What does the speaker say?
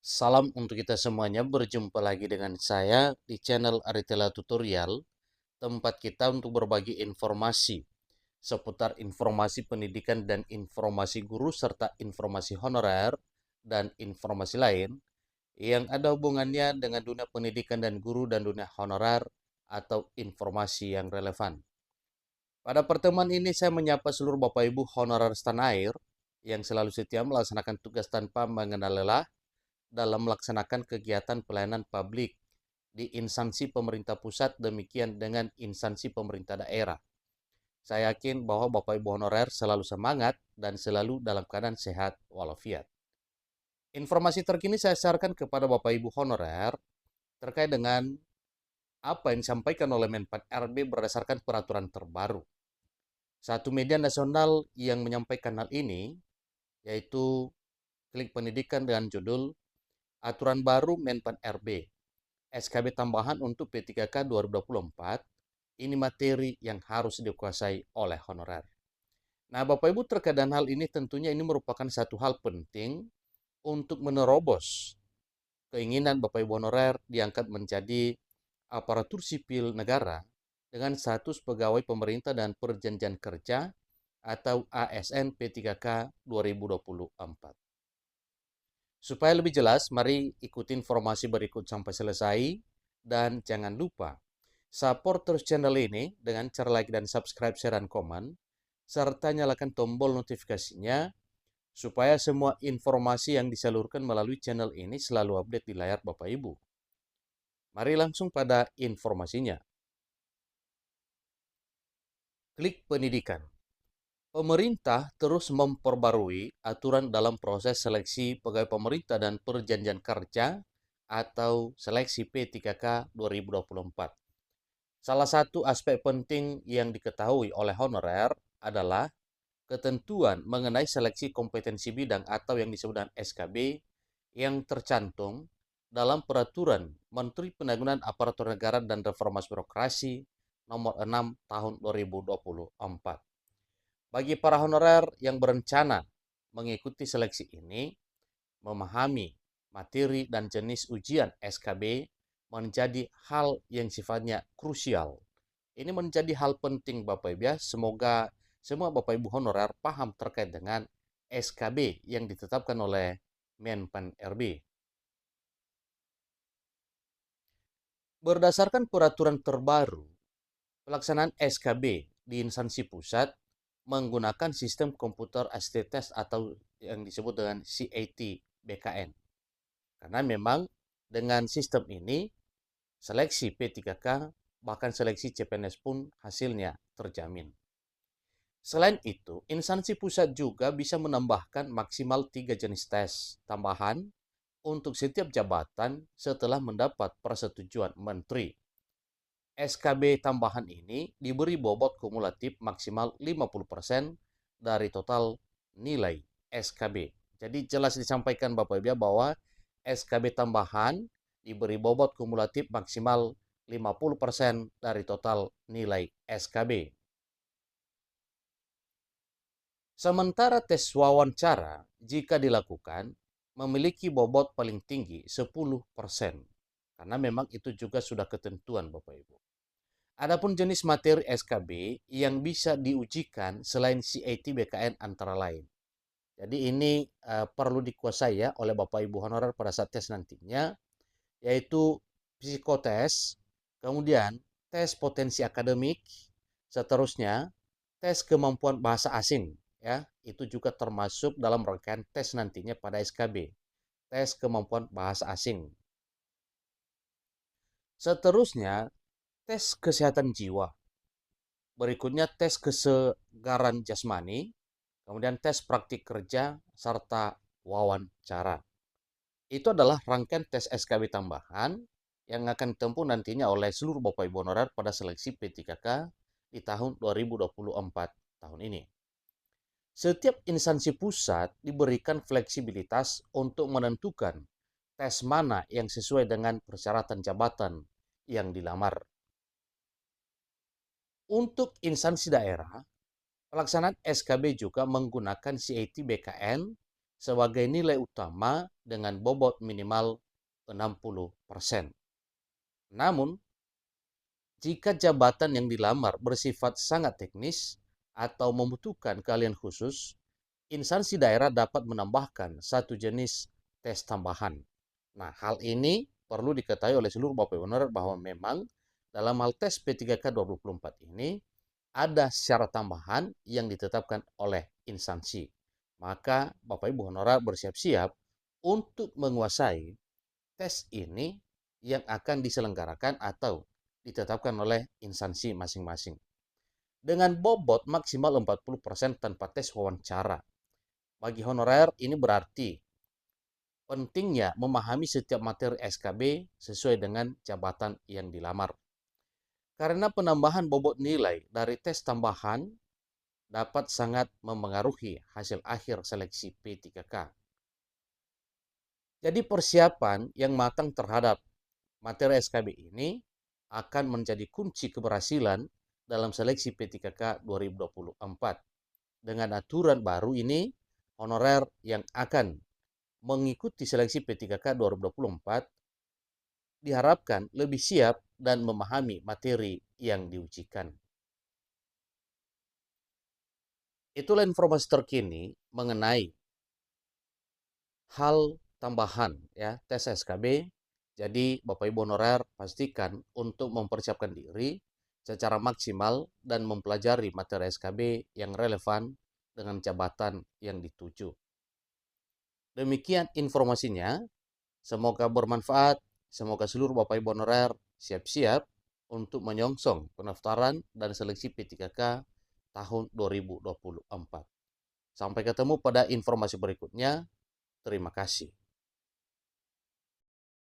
Salam untuk kita semuanya, berjumpa lagi dengan saya di channel Aritela Tutorial, tempat kita untuk berbagi informasi seputar informasi pendidikan dan informasi guru serta informasi honorer dan informasi lain yang ada hubungannya dengan dunia pendidikan dan guru dan dunia honorer atau informasi yang relevan. Pada pertemuan ini saya menyapa seluruh Bapak Ibu honorer setanah air yang selalu setia melaksanakan tugas tanpa mengenal lelah dalam melaksanakan kegiatan pelayanan publik di instansi pemerintah pusat, demikian dengan instansi pemerintah daerah. Saya yakin bahwa Bapak Ibu honorer selalu semangat dan selalu dalam keadaan sehat walafiat. Informasi terkini saya sharekan kepada Bapak Ibu honorer terkait dengan apa yang disampaikan oleh Menpan RB berdasarkan peraturan terbaru. Satu media nasional yang menyampaikan hal ini yaitu Klik Pendidikan dengan judul Aturan Baru Menpan RB SKB tambahan untuk P3K 2024, ini materi yang harus dikuasai oleh honorer. Nah, Bapak Ibu terkait dengan hal ini tentunya ini merupakan satu hal penting untuk menerobos keinginan Bapak Ibu honorer diangkat menjadi aparatur sipil negara dengan status pegawai pemerintah dan perjanjian kerja atau ASN P3K 2024. Supaya lebih jelas, mari ikuti informasi berikut sampai selesai. Dan jangan lupa, support terus channel ini dengan cara like dan subscribe, share, dan komen. Serta nyalakan tombol notifikasinya, supaya semua informasi yang disalurkan melalui channel ini selalu update di layar Bapak Ibu. Mari langsung pada informasinya. Klik Pendidikan. Pemerintah terus memperbarui aturan dalam proses seleksi pegawai pemerintah dan perjanjian kerja atau seleksi P3K 2024. Salah satu aspek penting yang diketahui oleh honorer adalah ketentuan mengenai seleksi kompetensi bidang atau yang disebut dengan SKB yang tercantum dalam Peraturan Menteri Penanggulangan Aparatur Negara dan Reformasi Birokrasi Nomor 6 Tahun 2024. Bagi para honorer yang berencana mengikuti seleksi ini, memahami materi dan jenis ujian SKB menjadi hal yang sifatnya krusial. Ini menjadi hal penting Bapak Ibu ya. Semoga semua Bapak Ibu honorer paham terkait dengan SKB yang ditetapkan oleh Menpan RB. Berdasarkan peraturan terbaru, pelaksanaan SKB di instansi pusat menggunakan sistem komputer assisted test atau yang disebut dengan CAT BKN. Karena memang dengan sistem ini seleksi P3K bahkan seleksi CPNS pun hasilnya terjamin. Selain itu, instansi pusat juga bisa menambahkan maksimal 3 jenis tes tambahan untuk setiap jabatan setelah mendapat persetujuan menteri. SKB tambahan ini diberi bobot kumulatif maksimal 50% dari total nilai SKB. Jadi jelas disampaikan Bapak Ibu bahwa SKB tambahan diberi bobot kumulatif maksimal 50% dari total nilai SKB. Sementara tes wawancara jika dilakukan memiliki bobot paling tinggi 10%. Karena memang itu juga sudah ketentuan Bapak Ibu. Adapun jenis materi SKB yang bisa diujikan selain CAT BKN antara lain. Jadi ini perlu dikuasai ya oleh Bapak Ibu honorer pada saat tes nantinya, yaitu psikotes, kemudian tes potensi akademik, seterusnya tes kemampuan bahasa asing ya, itu juga termasuk dalam rangkaian tes nantinya pada SKB, tes kemampuan bahasa asing. Seterusnya tes kesehatan jiwa. Berikutnya tes kesegaran jasmani, kemudian tes praktik kerja, serta wawancara. Itu adalah rangkaian tes SKB tambahan yang akan ditempuh nantinya oleh seluruh Bapak Ibu honorer pada seleksi P3K di tahun 2024 tahun ini. Setiap instansi pusat diberikan fleksibilitas untuk menentukan tes mana yang sesuai dengan persyaratan jabatan yang dilamar. Untuk instansi daerah, pelaksanaan SKB juga menggunakan CAT BKN sebagai nilai utama dengan bobot minimal 60%. Namun, jika jabatan yang dilamar bersifat sangat teknis atau membutuhkan keahlian khusus, instansi daerah dapat menambahkan satu jenis tes tambahan. Nah, hal ini perlu diketahui oleh seluruh Bapak Ibu Honorer bahwa memang dalam hal tes P3K 2024 ini ada syarat tambahan yang ditetapkan oleh instansi. Maka Bapak Ibu Honorer bersiap-siap untuk menguasai tes ini yang akan diselenggarakan atau ditetapkan oleh instansi masing-masing. Dengan bobot maksimal 40% tanpa tes wawancara. Bagi honorer ini berarti pentingnya memahami setiap materi SKB sesuai dengan jabatan yang dilamar. Karena penambahan bobot nilai dari tes tambahan dapat sangat memengaruhi hasil akhir seleksi P3K. Jadi persiapan yang matang terhadap materi SKB ini akan menjadi kunci keberhasilan dalam seleksi P3K 2024. Dengan aturan baru ini, honorer yang akan mengikuti seleksi P3K 2024 diharapkan lebih siap dan memahami materi yang diujikan. Itulah informasi terkini mengenai hal tambahan ya tes SKB. Jadi Bapak Ibu honorer pastikan untuk mempersiapkan diri secara maksimal dan mempelajari materi SKB yang relevan dengan jabatan yang dituju. Demikian informasinya. Semoga bermanfaat. Semoga seluruh Bapak Ibu honorer siap-siap untuk menyongsong pendaftaran dan seleksi P3K tahun 2024. Sampai ketemu pada informasi berikutnya. Terima kasih.